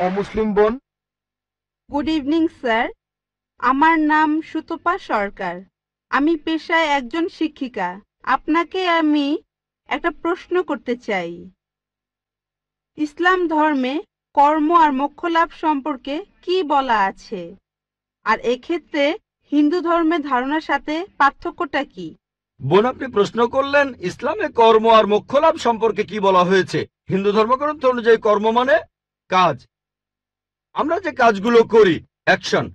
অমুসলিম বোন। Good evening sir, আমার নাম সুতপা সরকার। আমি পেশায় একজন শিক্ষিকা। আপনাকে আমি একটা প্রশ্ন করতে চাই। ইসলাম ধর্মে কর্ম আর মোক্ষ লাভ সম্পর্কে কি বলা আছে, আর এক্ষেত্রে হিন্দু ধর্মের ধারণার সাথে পার্থক্যটা কি? বোন, আপনি প্রশ্ন করলেন ইসলামে কর্ম আর মোক্ষ লাভ সম্পর্কে কি বলা হয়েছে। হিন্দু ধর্মগ্রন্থ অনুযায়ী কর্ম মানে কাজ। আমরা যে কাজগুলো করি, অ্যাকশন,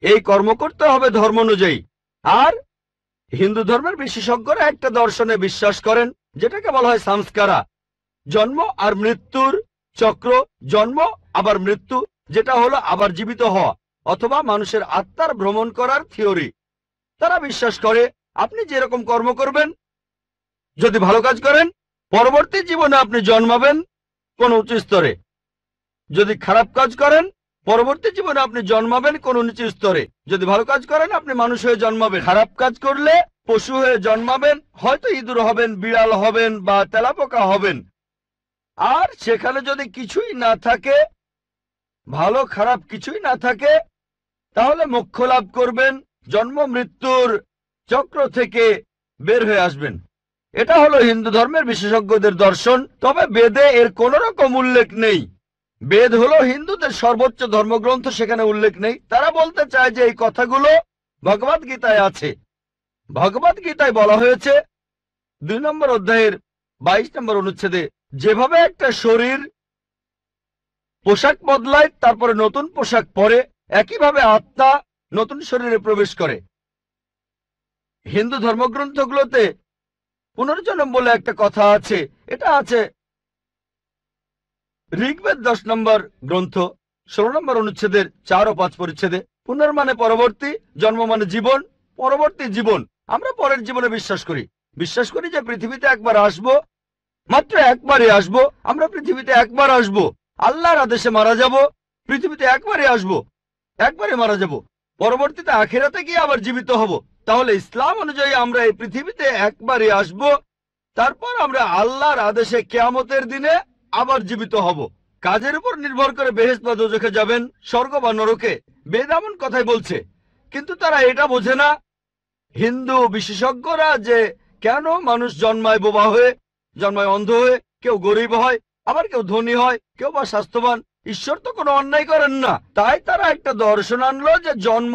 এই কর্ম করতে হবে ধর্ম অনুযায়ী। আর হিন্দু ধর্মের বিশেষজ্ঞরা একটা দর্শনে বিশ্বাস করেন যেটাকে বলা হয় সংস্কারা, জন্ম আর মৃত্যুর চক্র। জন্ম আবার মৃত্যু, যেটা হলো আবার জীবিত হওয়া, অথবা মানুষের আত্মার ভ্রমণ করার থিওরি। তারা বিশ্বাস করে আপনি যেরকম কর্ম করবেন, যদি ভালো কাজ করেন পরবর্তী জীবনে আপনি জন্মাবেন কোন উচ্চ স্তরে, যদি খারাপ কাজ করেন পরবর্তী জীবনে আপনি জন্মাবেন কোন নিচু স্তরে। যদি ভালো কাজ করেন আপনি মানুষ হয়ে জন্মাবেন, খারাপ কাজ করলে পশু হয়ে জন্মাবেন, হয়তো ইঁদুর হবেন, বিড়াল হবেন বা তেলাপোকা হবেন। আর সেখানে যদি কিছুই না থাকে, ভালো খারাপ কিছুই না থাকে, তাহলে মোক্ষ লাভ করবেন, জন্ম মৃত্যুর চক্র থেকে বের হয়ে আসবেন। এটা হলো হিন্দু ধর্মের বিশেষজ্ঞদের দর্শন। তবে বেদে এর কোন রকম উল্লেখ নেই। বেদ হলো হিন্দুদের সর্বোচ্চ ধর্মগ্রন্থ, সেখানে উল্লেখ নেই। তারা বলতে চায় যে এই কথাগুলো ভগবদ গীতায় আছে। ভগবদ গীতায় বলা হয়েছে 2 নম্বর অধ্যায়ের 22 নম্বর অনুচ্ছেদে, যেভাবে একটা শরীর পোশাক বদলায় তারপরে নতুন পোশাক পরে, একইভাবে আত্মা নতুন শরীরে প্রবেশ করে। হিন্দু ধর্মগ্রন্থগুলোতে পুনর্জন্ম বলে একটা কথা আছে। এটা আছে ঋগ্বেদ 10 নম্বর গ্রন্থ 16 নম্বর অনুচ্ছেদের 4 ও 5 পরিচ্ছেদে। পুনর্মানে পরবর্তী, জন্ম মানে জীবন, পরবর্তী জীবন। আমরা পরের জীবনে বিশ্বাস করি যে পৃথিবীতে একবার আসব, মাত্র একবারই আসব। আমরা পৃথিবীতে একবার আসব, আল্লাহর আদেশে মারা যাব, পৃথিবীতে একবারই আসব, একবারই মারা যাব, পরবর্তীতে আখিরাতে গিয়ে আবার জীবিত হব। তাহলে ইসলাম অনুযায়ী আমরা এই পৃথিবীতে একবারই আসব, তারপর আমরা আল্লাহর আদেশে কিয়ামতের দিনে আবার জীবিত হব। কাজের উপর নির্ভর করে বেহেশত বা দোজখে যাবেন, স্বর্গ বা নরকে। বেদ এমন কথাই বলছে, কিন্তু তারা এটা বোঝে না হিন্দু বিশেষজ্ঞরা যে কেন মানুষ জন্মায় বোবা হয়ে, জন্মায় অন্ধ হয়ে, কেউ গরিব হয়, আবার কেউ ধনী হয়, কেউ বা স্বাস্থ্যবান। ঈশ্বর তো কোনো অন্যায় করেন না। তাই তারা একটা দর্শন আনলো যে জন্ম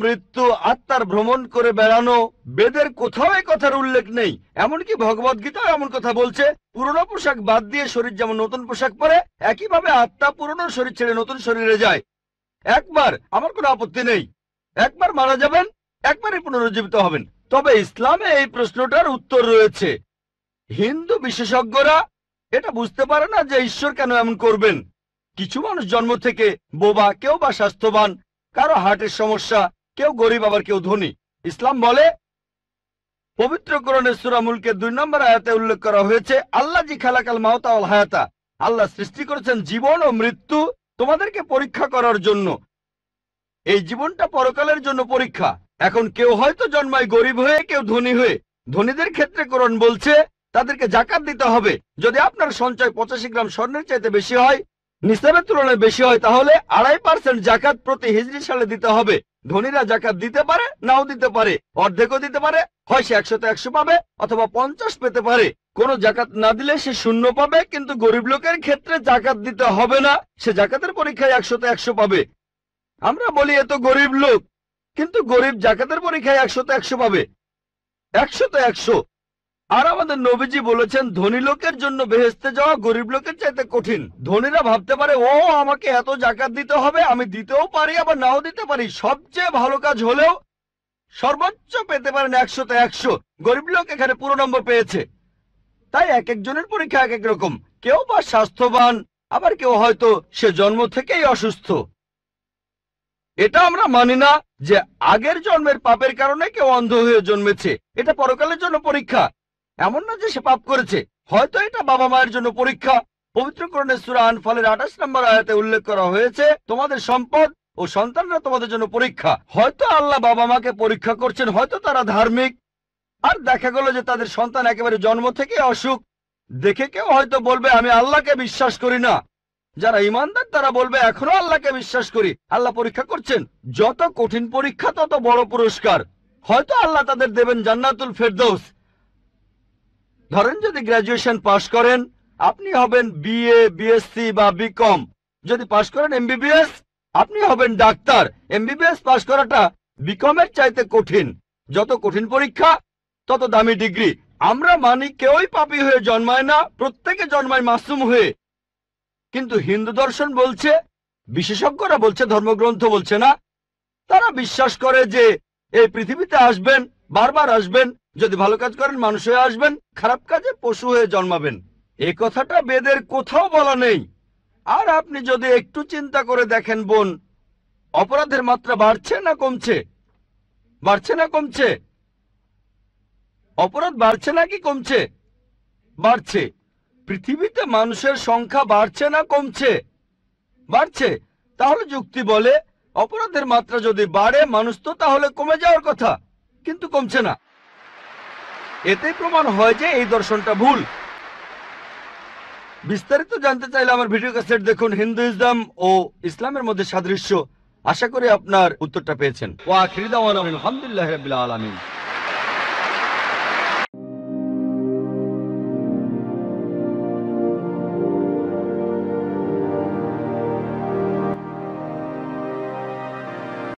মৃত্যু আত্মার ভ্রমণ করে বেড়ানো। বেদের কোথাও এই কথার উল্লেখ নেই। এমনকি ভগবদ গীতাও এমন কথা বলছে, পুরনো পোশাক বাদ দিয়ে শরীর যেমন নতুন পোশাক পরে, একইভাবে আত্মা পুরনো শরীর ছেড়ে নতুন শরীরে যায়। একবার, আমার কোনো আপত্তি নেই, একবার মারা যাবেন, একবারই পুনরুজ্জীবিত হবেন। তবে ইসলামে এই প্রশ্নটার উত্তর রয়েছে। হিন্দু বিশেষজ্ঞরা এটা বুঝতে পারে না যে ঈশ্বর কেন এমন করবেন। কিছু মানুষ জন্ম থেকে বোবা, কেউ বা স্বাস্থ্যবান, কারো হার্টের সমস্যা, কেউ গরিব আবার কেউ ধনী। ইসলাম বলে, পবিত্র কোরআনের সূরা মুলকের 2 নম্বর আয়াতে উল্লেখ করা হয়েছে, আল্লাহ জি খালাকাল মাউতা ওয়াল হায়াতা, আল্লাহ সৃষ্টি করেছেন জীবন ও মৃত্যু তোমাদেরকে পরীক্ষা করার জন্য। এই জীবনটা পরকালের জন্য পরীক্ষা। এখন কেউ হয়তো জন্মায় গরিব হয়ে, কেউ ধনী হয়ে। ধনীদের ক্ষেত্রে কোরআন বলছে তাদেরকে জাকাত দিতে হবে। যদি আপনার সঞ্চয় 85 গ্রাম স্বর্ণের চাইতে বেশি হয়, নিসাবের তুলনায় বেশি হয়, তাহলে 2.5% জাকাত প্রতি হিজরি সালে দিতে হবে। ধনীরা জাকাত দিতে পারে, নাও দিতে পারে, অর্ধেকও দিতে পারে। হয় সে 100 তে 100 পাবে, অথবা 50 পেতে পারে। কোনো জাকাত না দিলে সে 0 পাবে। কিন্তু গরিব লোকের ক্ষেত্রে জাকাত দিতে হবে না, সে জাকাতের পরীক্ষায় 100 তে 100 পাবে। আমরা বলি এত গরিব লোক, কিন্তু গরিব জাকাতের পরীক্ষায় 100 তে 100 পাবে, 100 তে 100। আর আমাদের নবীজি বলেছেন ধনী লোকের জন্য বেহেশতে যাওয়া গরিব লোকের চাইতে কঠিন। ধনীরা ভাবতে পারে, ও আমাকে এত জাকাত দিতে হবে, আমি দিতেও পারি আবার নাও দিতে পারি। সবচেয়ে ভালো কাজ হলেও সর্বোচ্চ পেতে পারেন 100 তে 100। গরিব লোক এখানে পুরো নম্বর পেয়েছে। তাই এক একজনের পরীক্ষা এক এক রকম। কেউ বা স্বাস্থ্যবান, আবার কেউ হয়তো সে জন্ম থেকেই অসুস্থ। এটা আমরা মানি না যে আগের জন্মের পাপের কারণে কেউ অন্ধ হয়ে জন্মেছে। এটা পরকালের জন্য পরীক্ষা। এমন না যে সে পাপ করেছে, হয়তো এটা বাবা মায়ের জন্য পরীক্ষা। পবিত্র কোরআনের সূরা আনফালের 28 নম্বর আয়াতে উল্লেখ করা হয়েছে, তোমাদের সম্পদ ও সন্তানরা তোমাদের জন্য পরীক্ষা। হয়তো আল্লাহ বাবা মাকে পরীক্ষা করছেন, হয়তো তারা ধার্মিক। আর দেখা গেল যে তাদের সন্তান একেবারে জন্ম থেকে অসুখ। দেখে কেউ হয়তো বলবে, আমি আল্লাহকে বিশ্বাস করি না, যারা ইমানদার তারা বলবে এখনো আল্লাহকে বিশ্বাস করি, আল্লাহ পরীক্ষা করছেন। যত কঠিন পরীক্ষা তত বড় পুরস্কার। হয়তো আল্লাহ তাদের দেবেন জান্নাতুল ফেরদৌস। ধরেন যদি গ্রাজুয়েশন পাশ করেন, আপনি হবেন বিএ, বিএসসি বা বিকম। যদি পাশ করেন এমবিবিএস, আপনি হবেন ডাক্তার। এমবিবিএস পাশ করাটা বিকমের চাইতে কঠিন। যত কঠিন পরীক্ষা তত দামি ডিগ্রি। আমরা মানি কেউই পাপী হয়ে জন্মায় না, প্রত্যেকে জন্মায় মাসুম হয়ে। কিন্তু হিন্দু দর্শন বলছে, বিশেষজ্ঞরা বলছে, ধর্মগ্রন্থ বলছে না। তারা বিশ্বাস করে যে এই পৃথিবীতে আসবেন, বারবার আসবেন। যদি ভালো কাজ করেন মানুষ হয়ে আসবেন, খারাপ কাজে পশু হয়ে জন্মাবেন। এই কথাটা বেদের কোথাও বলা নেই। আর আপনি যদি একটু চিন্তা করে দেখেন বোন, অপরাধের মাত্রা বাড়ছে না কমছে? বাড়ছে না কমছে? অপরাধ বাড়ছে নাকি কমছে? বাড়ছে। পৃথিবীতে মানুষের সংখ্যা বাড়ছে না কমছে? বাড়ছে। তাহলে যুক্তি বলে অপরাধের মাত্রা যদি বাড়ে মানুষ তো তাহলে কমে যাওয়ার কথা, কিন্তু কমছে না। এতেই প্রমাণ হয় যে এই দর্শনটা ভুল। বিস্তারিত জানতে চাইলে আমার ভিডিও ক্যাসেট দেখুন, হিন্দুইজম ও ইসলামের মধ্যে সাদৃশ্য। আশা করি আপনার উত্তরটা পেয়েছেন। ওয়া আখিরি দাওয়ানা আলহামদুলিল্লাহি রাব্বিল আলামিন।